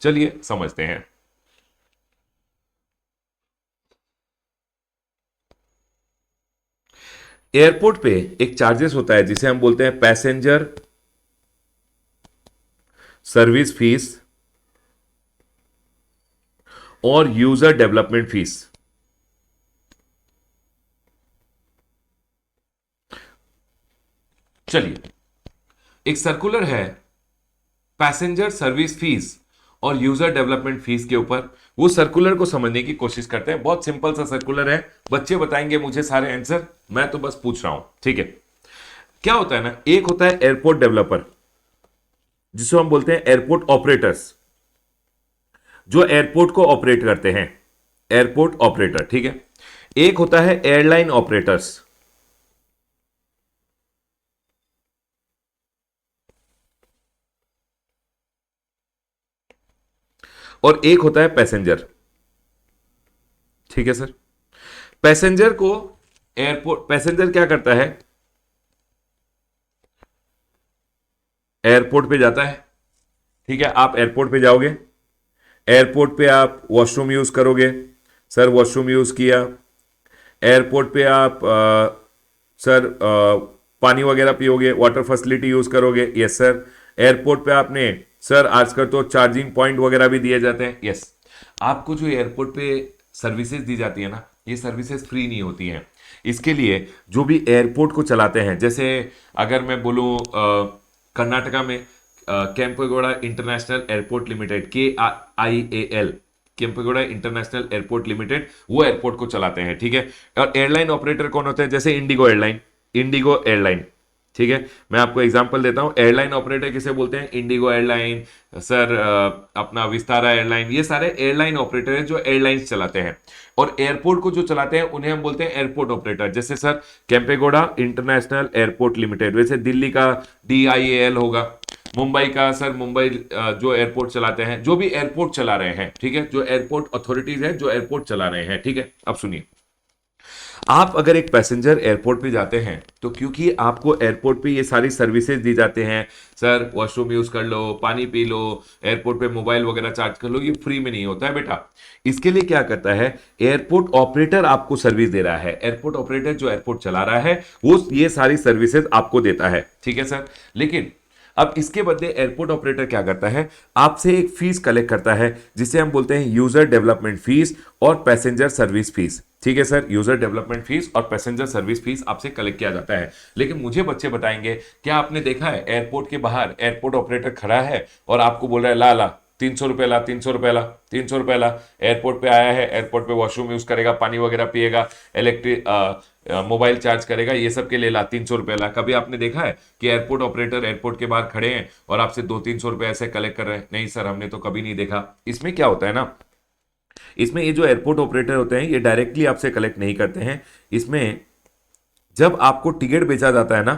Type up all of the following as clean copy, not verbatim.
चलिए समझते हैं। एयरपोर्ट पे एक चार्जेस होता है जिसे हम बोलते हैं पैसेंजर सर्विस फीस और यूजर डेवलपमेंट फीस। चलिए, एक सर्कुलर है पैसेंजर सर्विस फीस और यूजर डेवलपमेंट फीस के ऊपर। वो सर्कुलर को समझने की कोशिश करते हैं। बहुत सिंपल सा सर्कुलर है, बच्चे बताएंगे मुझे सारे आंसर, मैं तो बस पूछ रहा हूं, ठीक है। क्या होता है ना, एक होता है एयरपोर्ट डेवलपर जिसको हम बोलते हैं एयरपोर्ट ऑपरेटर्स, जो एयरपोर्ट को ऑपरेट करते हैं, एयरपोर्ट ऑपरेटर, ठीक है। एक होता है एयरलाइन ऑपरेटर्स, और एक होता है पैसेंजर, ठीक है सर। पैसेंजर को एयरपोर्ट, पैसेंजर क्या करता है, एयरपोर्ट पे जाता है, ठीक है। आप एयरपोर्ट पे जाओगे, एयरपोर्ट पे आप वॉशरूम यूज करोगे, सर वॉशरूम यूज किया। एयरपोर्ट पे आप सर पानी वगैरह पियोगे, वाटर फैसिलिटी यूज करोगे, यस सर। एयरपोर्ट पे आपने सर आजकल तो चार्जिंग पॉइंट वगैरह भी दिए जाते हैं, यस। आपको जो एयरपोर्ट पे सर्विसेज दी जाती है ना, ये सर्विसेज फ्री नहीं होती हैं। इसके लिए जो भी एयरपोर्ट को चलाते हैं, जैसे अगर मैं बोलूँ कर्नाटका में Kempegowda international airport limited, KIAL, Kempegowda international airport limited, वो एयरपोर्ट को चलाते हैं, ठीक है। और एयरलाइन ऑपरेटर कौन होते हैं, जैसे इंडिगो एयरलाइन, इंडिगो एयरलाइन, ठीक है। मैं आपको एग्जांपल देता हूं, एयरलाइन ऑपरेटर किसे बोलते हैं, इंडिगो एयरलाइन, सर अपना विस्तारा एयरलाइन, ये सारे एयरलाइन ऑपरेटर हैं जो एयरलाइंस चलाते हैं। और एयरपोर्ट को जो चलाते हैं उन्हें हम बोलते हैं एयरपोर्ट ऑपरेटर, जैसे sir Kempegowda international airport limited, वैसे दिल्ली का DIAL होगा, मुंबई का सर मुंबई जो एयरपोर्ट चलाते हैं, जो भी एयरपोर्ट चला रहे हैं, ठीक है, जो एयरपोर्ट अथॉरिटीज है जो एयरपोर्ट चला रहे हैं, ठीक है। अब सुनिए, आप अगर एक पैसेंजर एयरपोर्ट पे जाते हैं तो क्योंकि आपको एयरपोर्ट पे ये सारी सर्विसेज दी जाते हैं, सर वॉशरूम यूज कर लो, पानी पी लो, एयरपोर्ट पे मोबाइल वगैरह चार्ज कर लो, ये फ्री में नहीं होता है बेटा। इसके लिए क्या करता है, एयरपोर्ट ऑपरेटर आपको सर्विस दे रहा है, एयरपोर्ट ऑपरेटर जो एयरपोर्ट चला रहा है वो ये सारी सर्विसेज आपको देता है, ठीक है सर। लेकिन अब इसके बदले एयरपोर्ट ऑपरेटर क्या करता है, आपसे एक फीस कलेक्ट करता है जिसे हम बोलते हैं यूजर डेवलपमेंट फीस और पैसेंजर सर्विस फीस, ठीक है सर। यूजर डेवलपमेंट फीस और पैसेंजर सर्विस फीस आपसे कलेक्ट किया जाता है। लेकिन मुझे बच्चे बताएंगे, क्या आपने देखा है एयरपोर्ट के बाहर एयरपोर्ट ऑपरेटर खड़ा है और आपको बोल रहा है ला ला 300 रुपये ला, 300 रुपये ला, 300 रुपये ला। एयरपोर्ट पे आया है, एयरपोर्ट पे वॉशरूम यूज करेगा, पानी वगैरह पिएगा, इलेक्ट्रिक मोबाइल चार्ज करेगा, ये सब के लिए ला, 300 रुपये ला। कभी आपने देखा है कि एयरपोर्ट ऑपरेटर एयरपोर्ट के बाहर खड़े हैं और आपसे 200-300 रुपये ऐसे कलेक्ट कर रहे हैं? नहीं सर, हमने तो कभी नहीं देखा। इसमें क्या होता है ना, इसमें ये जो एयरपोर्ट ऑपरेटर होते हैं ये डायरेक्टली आपसे कलेक्ट नहीं करते हैं। इसमें जब आपको टिकट बेचा जाता है ना,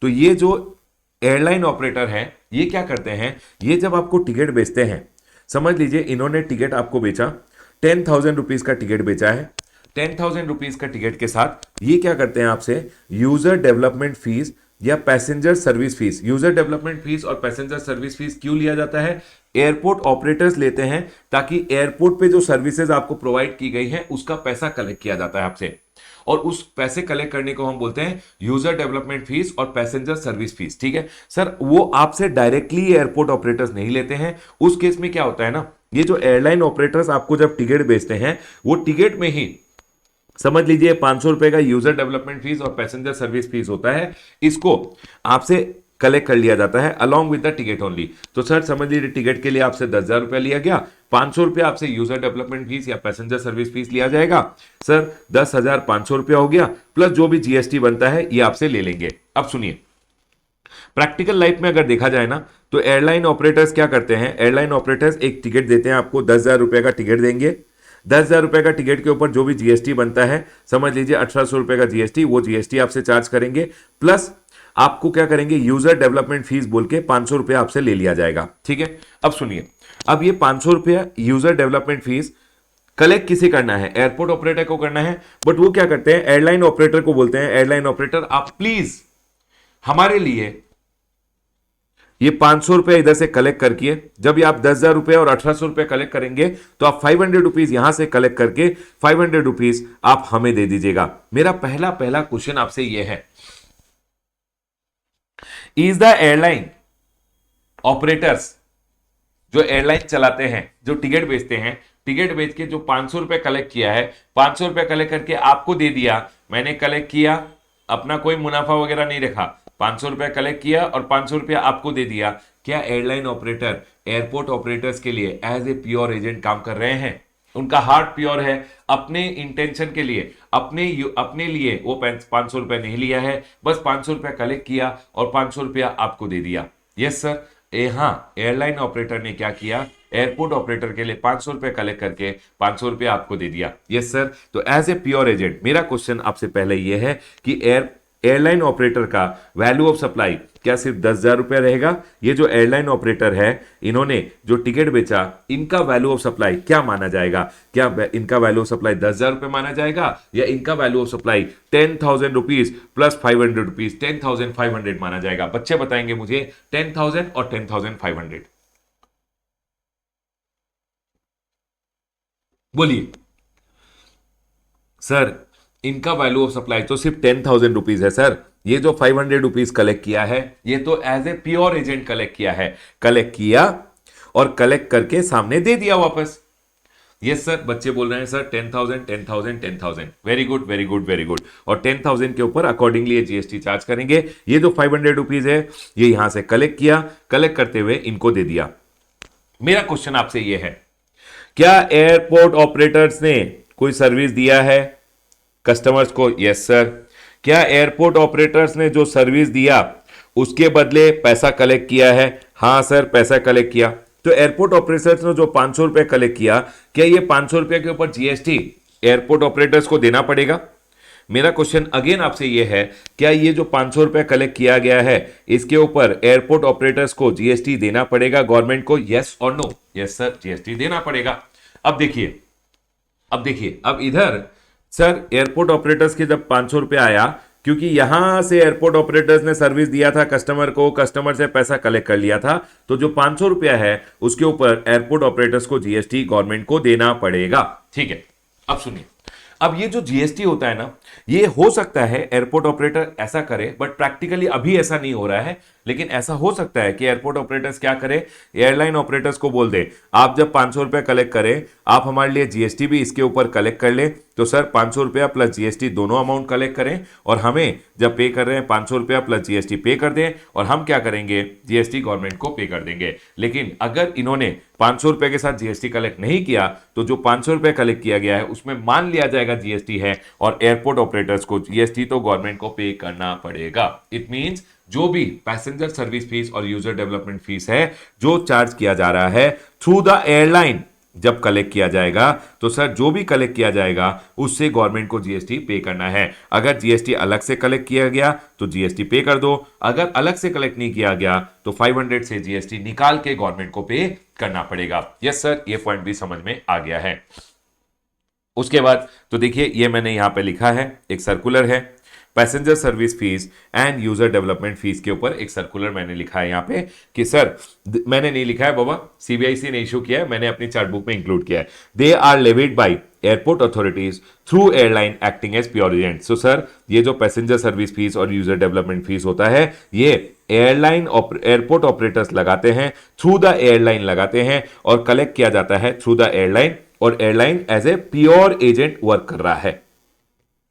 तो ये जो एयरलाइन ऑपरेटर हैं ये क्या करते हैं, ये जब आपको टिकट बेचते हैं, समझ लीजिए इन्होंने टिकट आपको बेचा, 10,000 रुपीज का टिकट बेचा है, 10,000 रुपीज का टिकट के साथ ये क्या करते हैं आपसे यूजर डेवलपमेंट फीस या passenger service fees. User development fees और पैसेंजर सर्विस फीस क्यों लिया जाता है, एयरपोर्ट ऑपरेटर्स लेते हैं ताकि एयरपोर्ट पे जो सर्विसेज आपको प्रोवाइड की गई है उसका पैसा कलेक्ट किया जाता है आपसे, और उस पैसे कलेक्ट करने को हम बोलते हैं यूजर डेवलपमेंट फीस और पैसेंजर सर्विस फीस, ठीक है सर। वो आपसे डायरेक्टली एयरपोर्ट ऑपरेटर्स नहीं लेते हैं। उस केस में क्या होता है ना, ये जो एयरलाइन ऑपरेटर्स आपको जब टिकट बेचते हैं, वो टिकट में ही समझ लीजिए 500 रुपए का यूजर डेवलपमेंट फीस और पैसेंजर सर्विस फीस होता है, इसको आपसे कलेक्ट कर लिया जाता है along with the ticket only. तो सर समझ लीजिए टिकट के लिए आपसे 10,000 रुपया लिया गया, 500 रुपया आपसे यूजर डेवलपमेंट फीस या पैसेंजर सर्विस फीस लिया जाएगा, सर 10,500 रुपया हो गया, प्लस जो भी GST बनता है ये आपसे ले लेंगे। अब सुनिए, प्रैक्टिकल लाइफ में अगर देखा जाए ना, तो एयरलाइन ऑपरेटर्स क्या करते हैं, एयरलाइन ऑपरेटर्स एक टिकट देते हैं आपको, 10,000 रुपए का टिकट देंगे, 10,000 रुपए का टिकट के ऊपर जो भी GST बनता है, समझ लीजिए 1,800 रुपए का GST, वो GST आपसे चार्ज करेंगे, प्लस आपको क्या करेंगे, यूजर डेवलपमेंट फीस बोल के 500 रुपया आपसे ले लिया जाएगा, ठीक है। अब सुनिए, अब ये 500 रुपया यूजर डेवलपमेंट फीस कलेक्ट किसे करना है, एयरपोर्ट ऑपरेटर को करना है, बट वो क्या करते हैं, एयरलाइन ऑपरेटर को बोलते हैं, एयरलाइन ऑपरेटर आप प्लीज हमारे लिए ये 500 रुपए इधर से कलेक्ट करके, जब ये आप 10,000 रुपए और 1,800 रुपए कलेक्ट करेंगे तो आप 500 रुपीज यहां से कलेक्ट करके 500 रुपीज आप हमें दे दीजिएगा। मेरा पहला क्वेश्चन आपसे ये है, इज द एयरलाइन ऑपरेटर्स, जो एयरलाइन चलाते हैं, जो टिकट बेचते हैं, टिकट बेच के जो 500 रुपए कलेक्ट किया है, 500 रुपए कलेक्ट करके आपको दे दिया, मैंने कलेक्ट किया, अपना कोई मुनाफा वगैरह नहीं रखा, 500 रुपए कलेक्ट किया और 500 रुपया आपको दे दिया, क्या एयरलाइन ऑपरेटर एयरपोर्ट ऑपरेटर्स के लिए एज ए प्योर एजेंट काम कर रहे हैं? उनका हार्ट प्योर है, अपने इंटेंशन के लिए, अपने लिए वो 500 रुपए नहीं लिया है, बस 500 रुपया कलेक्ट किया और 500 रुपया आपको दे दिया। यस सर, हाँ, एयरलाइन ऑपरेटर ने क्या किया, एयरपोर्ट ऑपरेटर के लिए 500 रुपए कलेक्ट करके 500 रुपए आपको दे दिया। यस सर, तो एज ए प्योर एजेंट मेरा क्वेश्चन आपसे पहले यह है कि एयरलाइन ऑपरेटर का वैल्यू ऑफ सप्लाई क्या सिर्फ 10,000 रुपया रहेगा? ये जो एयरलाइन ऑपरेटर है, इन्होंने जो टिकट बेचा, इनका वैल्यू ऑफ सप्लाई क्या माना जाएगा? क्या इनका वैल्यू ऑफ सप्लाई 10,000 रुपये माना जाएगा, या इनका value of supply 10,000 rupees plus 500 rupees 10,500 माना जाएगा? बच्चे बताएंगे मुझे 10,000 और 10,500। बोलिए सर, इनका वैल्यू ऑफ सप्लाई तो सिर्फ 10,000 रुपीज है सर। ये जो 500 रुपीज कलेक्ट किया है, ये तो as a pure agent collect किया है, कलेक्ट किया और कलेक्ट करके सामने दे दिया वापस। यस सर, बच्चे बोल रहे हैं sir 10,000 10,000 10,000। Very good very good very good. और 10,000 के ऊपर अकॉर्डिंगली ये जीएसटी चार्ज करेंगे। ये जो 500 रुपीज है, ये यहां से कलेक्ट किया, कलेक्ट करते हुए इनको दे दिया। मेरा क्वेश्चन आपसे ये है, क्या एयरपोर्ट ऑपरेटर्स ने कोई सर्विस दिया है कस्टमर्स को? Yes sir. क्या एयरपोर्ट ऑपरेटर्स ने जो सर्विस दिया उसके बदले पैसा कलेक्ट किया है? हां सर, पैसा कलेक्ट किया। तो एयरपोर्ट ऑपरेटर्स ने जो 500 रुपए कलेक्ट किया, क्या ये 500 रुपए के ऊपर जीएसटी एयरपोर्ट ऑपरेटर्स को देना पड़ेगा? मेरा क्वेश्चन अगेन आपसे यह है, क्या ये जो 500 रुपए कलेक्ट किया गया है, इसके ऊपर एयरपोर्ट ऑपरेटर्स को जीएसटी देना पड़ेगा गवर्नमेंट को? यस और नो? यस सर, जीएसटी देना पड़ेगा। अब देखिए, अब इधर सर एयरपोर्ट ऑपरेटर्स के जब 500 रुपए आया, क्योंकि यहां से एयरपोर्ट ऑपरेटर्स ने सर्विस दिया था कस्टमर को, कस्टमर से पैसा कलेक्ट कर लिया था, तो जो 500 रुपया है उसके ऊपर एयरपोर्ट ऑपरेटर्स को जीएसटी गवर्नमेंट को देना पड़ेगा। ठीक है, अब सुनिए, अब ये जो जीएसटी होता है ना, ये हो सकता है एयरपोर्ट ऑपरेटर ऐसा करे, बट प्रैक्टिकली अभी ऐसा नहीं हो रहा है, लेकिन ऐसा हो सकता है कि एयरपोर्ट ऑपरेटर्स क्या करे, एयरलाइन ऑपरेटर्स को बोल दे, आप जब 500 रुपया कलेक्ट करें, आप हमारे लिए जीएसटी भी इसके ऊपर कलेक्ट कर ले। तो सर 500 रुपया प्लस जीएसटी दोनों अमाउंट कलेक्ट करें, और हमें जब पे कर रहे हैं 500 रुपया प्लस जीएसटी पे कर दें, और हम क्या करेंगे, जीएसटी गवर्नमेंट को पे कर देंगे। लेकिन अगर इन्होंने 500 रुपए के साथ जीएसटी कलेक्ट नहीं किया, तो जो 500 रुपए कलेक्ट किया गया है उसमें मान लिया जाएगा जीएसटी है, और एयरपोर्ट ऑपरेटर्स को जीएसटी तो गवर्नमेंट को पे करना पड़ेगा। इट मींस जो भी पैसेंजर सर्विस फीस और यूजर डेवलपमेंट फीस है जो चार्ज किया जा रहा है थ्रू द एयरलाइन, जब कलेक्ट किया जाएगा तो सर जो भी कलेक्ट किया जाएगा उससे गवर्नमेंट को जीएसटी पे करना है। अगर जीएसटी अलग से कलेक्ट किया गया तो जीएसटी पे कर दो, अगर अलग से कलेक्ट नहीं किया गया तो 500 से जीएसटी निकाल के गवर्नमेंट को पे करना पड़ेगा। यस सर, ये पॉइंट भी समझ में आ गया है। उसके बाद तो देखिए, ये मैंने यहां पे लिखा है, एक सर्कुलर है passenger service fees and user development fees के ऊपर एक सर्कुलर मैंने लिखा है यहाँ पे कि सर, मैंने नहीं लिखा है बाबा, सीबीआईसी ने इशू किया है, मैंने अपनी चार्ट बुक में इंक्लूड किया है। They are levied by airport authorities through airline acting as pure agent. So sir, ये जो पैसेंजर सर्विस फीस और यूजर डेवलपमेंट फीस होता है, ये एयरपोर्ट ऑपरेटर्स लगाते हैं, थ्रू द एयरलाइन लगाते हैं, और कलेक्ट किया जाता है थ्रू द एयरलाइन, और airline as a pure agent work कर रहा है।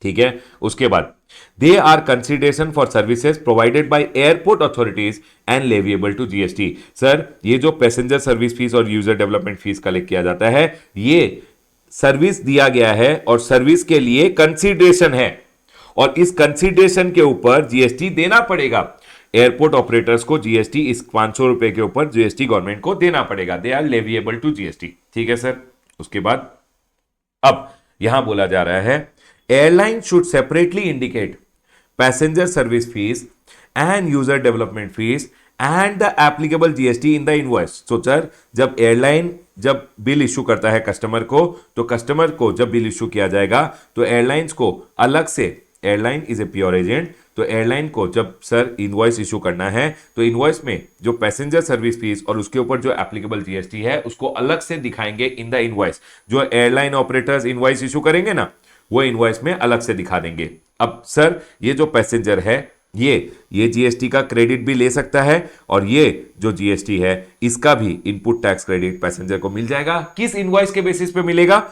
ठीक है, उसके बाद they are consideration for services provided by airport authorities and leviable to GST. Sir, ये जो पैसेंजर सर्विस फीस और यूजर डेवलपमेंट फीस कलेक्ट किया जाता है, ये सर्विस दिया गया है और सर्विस के लिए कंसिडरेशन है, और इस कंसिडरेशन के ऊपर जीएसटी देना पड़ेगा। एयरपोर्ट ऑपरेटर्स को जीएसटी इस 500 रुपए के ऊपर जीएसटी गवर्नमेंट को देना पड़ेगा। They are leviable to GST. ठीक है सर, उसके बाद अब यहां बोला जा रहा है airline should separately indicate passenger service fees and user development fees and the applicable GST in the invoice. So sir, जब एयरलाइन जब बिल इशू करता है कस्टमर को, तो कस्टमर को जब बिल इशू किया जाएगा तो एयरलाइंस को अलग से, airline is a pure agent, तो एयरलाइन को जब सर इनवॉइस इशू करना है तो इनवॉइस में जो पैसेंजर सर्विस फीस और उसके ऊपर जो एप्लीकेबल जीएसटी है उसको अलग से दिखाएंगे इन द इनवॉइस। जो एयरलाइन ऑपरेटर्स इनवॉइस इशू करेंगे ना, वो इनवॉइस में अलग से दिखा देंगे। अब सर ये जो पैसेंजर है ये जीएसटी का क्रेडिट भी ले सकता है, और ये जो जीएसटी है इसका भी इनपुट टैक्स क्रेडिट पैसेंजर को मिल जाएगा। किस इनवॉइस के बेसिस पे मिलेगा?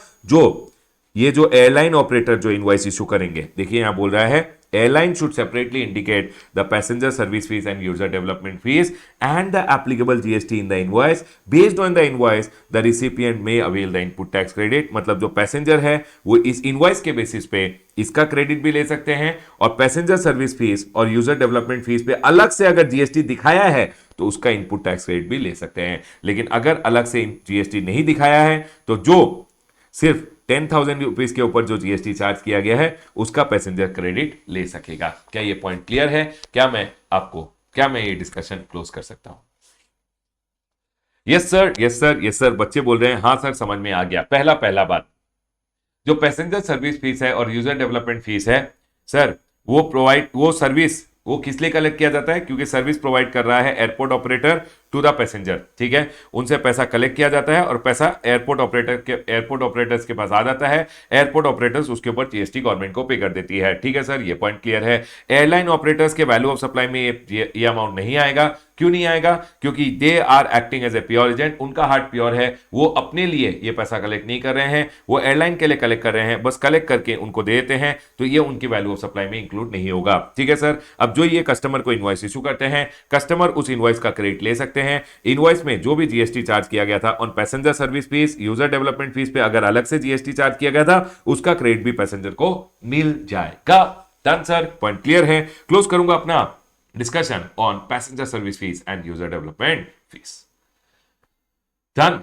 ये जो एयरलाइन ऑपरेटर जो इनवॉइस इशू करेंगे, देखिए यहां बोल रहा है airline should separately indicate the passenger service fees and user development fees and the applicable GST in the invoice. Based on the invoice, the recipient may avail the input tax credit. मतलब जो passenger है वो इस invoice के basis पे इसका credit भी ले सकते हैं, और पैसेंजर सर्विस फीस और यूजर डेवलपमेंट फीस पे अलग से अगर जीएसटी दिखाया है तो उसका इनपुट टैक्स क्रेडिट भी ले सकते हैं। लेकिन अगर अलग से जीएसटी नहीं दिखाया है तो जो सिर्फ 10,000 रुपीज के ऊपर जो जीएसटी चार्ज किया गया है उसका पैसेंजर क्रेडिट ले सकेगा। क्या ये पॉइंट क्लियर है? क्या मैं ये डिस्कशन क्लोज कर सकता हूं? Yes sir, yes sir, yes sir. बच्चे बोल रहे हैं हाँ सर समझ में आ गया। पहला बात, जो पैसेंजर सर्विस फीस है और यूजर डेवलपमेंट फीस है सर, वो सर्विस वो किस लिए कलेक्ट किया जाता है? क्योंकि सर्विस प्रोवाइड कर रहा है airport operator to the passenger, ठीक है। उनसे पैसा कलेक्ट किया जाता है और पैसा एयरपोर्ट ऑपरेटर्स के पास आ जाता है। एयरपोर्ट ऑपरेटर्स उसके ऊपर जीएसटी गवर्नमेंट को पे कर देती है, ठीक है सर, ये पॉइंट क्लियर है। एयरलाइन ऑपरेटर्स के वैल्यू ऑफ सप्लाई में ये अमाउंट नहीं आएगा। क्यों नहीं आएगा? क्योंकि they are acting as a pure agent, उनका हार्ट प्योर है, वो अपने लिए ये पैसा कलेक्ट नहीं कर रहे हैं, वो एयरलाइन के लिए कलेक्ट कर रहे हैं, बस कलेक्ट करके उनको दे देते हैं, तो ये उनकी वैल्यू ऑफ सप्लाई में इंक्लूड नहीं होगा, ठीक है सर। अब जो ये कस्टमर को इनवॉइस इशू करते हैं, कस्टमर उस इनवॉइस का क्रेडिट ले सकते हैं। इनवॉइस में जो भी जीएसटी चार्ज किया गया था on passenger service fees, user development fees पे अगर अलग से जीएसटी चार्ज किया गया था उसका क्रेडिट भी पैसेंजर को मिल जाएगा। डन सर, पॉइंट क्लियर है। क्लोज करूंगा अपना discussion on passenger service fees and user development fees. Done.